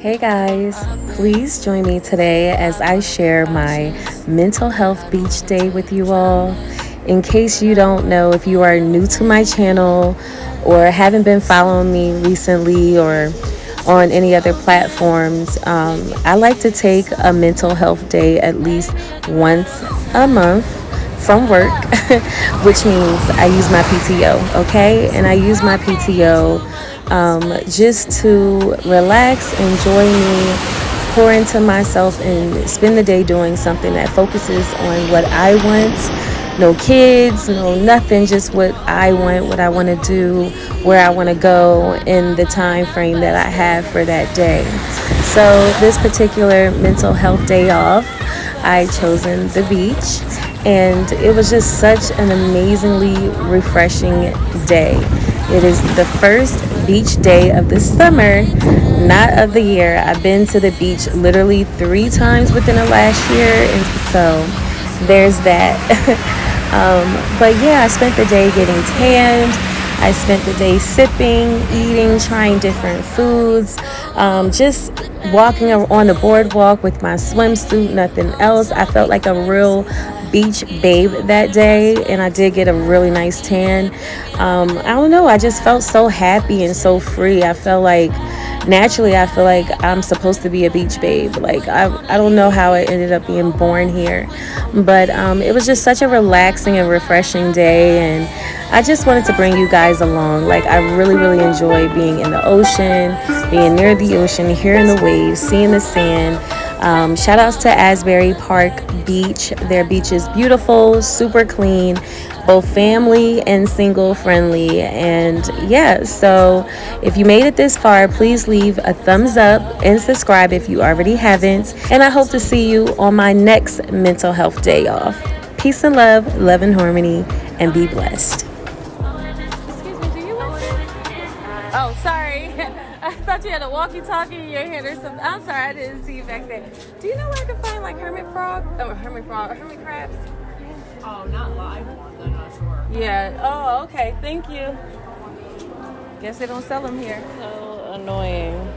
Hey guys, please join me today as I share my mental health beach day with you all. In case you don't know, if you are new to my channel or haven't been following me recently or on any other platforms, I like to take a mental health day at least once a month from work, which means I use my PTO, okay? And I use my PTO just to relax, enjoy me, pour into myself, and spend the day doing something that focuses on what I want. No kids, no nothing, just what I want, what I want to do, where I want to go in the time frame that I have for that day. So this particular mental health day off, I chosen the beach, and it was just such an amazingly refreshing day. It is the first beach day of the summer, not of the year. I've been to the beach literally 3 times within the last year, and so there's that. But yeah, I spent the day getting tanned. I spent the day sipping, eating, trying different foods, just walking on the boardwalk with my swimsuit, nothing else. I felt like a real beach babe that day, and I did get a really nice tan. I don't know, I just felt so happy and so free. I felt like naturally, I feel like I'm supposed to be a beach babe. Like I don't know how I ended up being born here, but it was just such a relaxing and refreshing day, and I just wanted to bring you guys along. Like I really enjoy being in the ocean, being near the ocean, hearing the waves, seeing the sand. Shout outs to Asbury Park Beach. Their beach is beautiful, super clean, both family and single friendly. And yeah, so if you made it this far, please leave a thumbs up and subscribe if you already haven't. And I hope to see you on my next mental health day off. Peace and love and harmony, and be blessed. Excuse me, do you Oh, sorry. I thought you had a walkie-talkie in your hand or something. I'm sorry, I didn't see you back there. Do you know where I can find like hermit crabs? Oh, not live ones, I'm not sure. Yeah. Oh, okay. Thank you. Guess they don't sell them here. So annoying.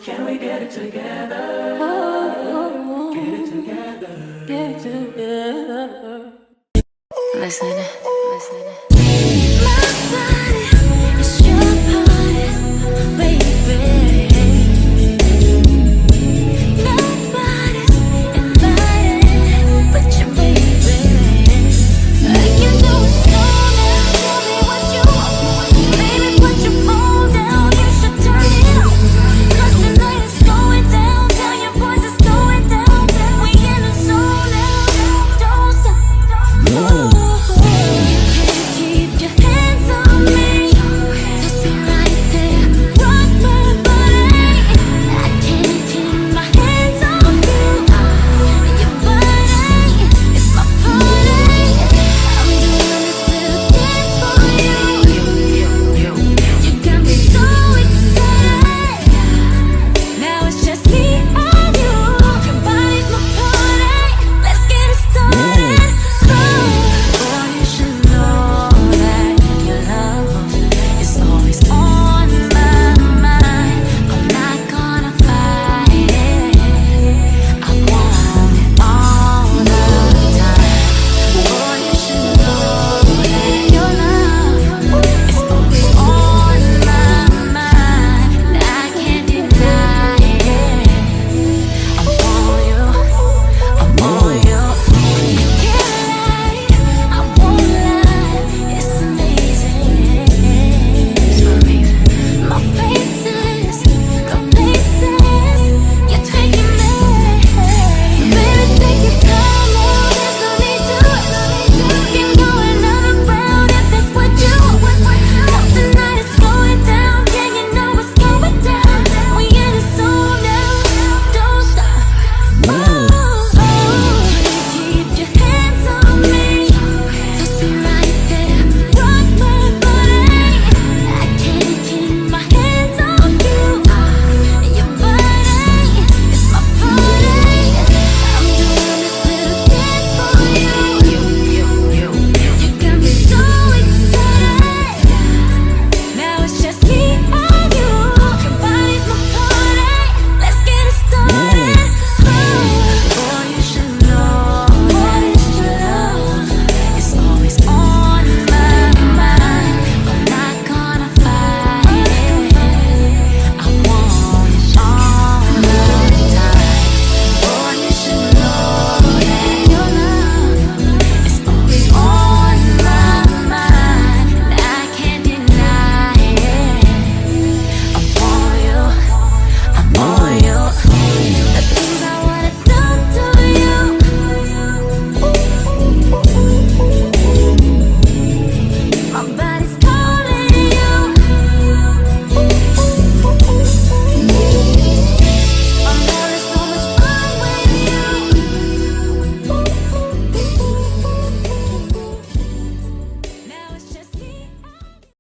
Can we get it together? Get it together. Get it together. Listen. My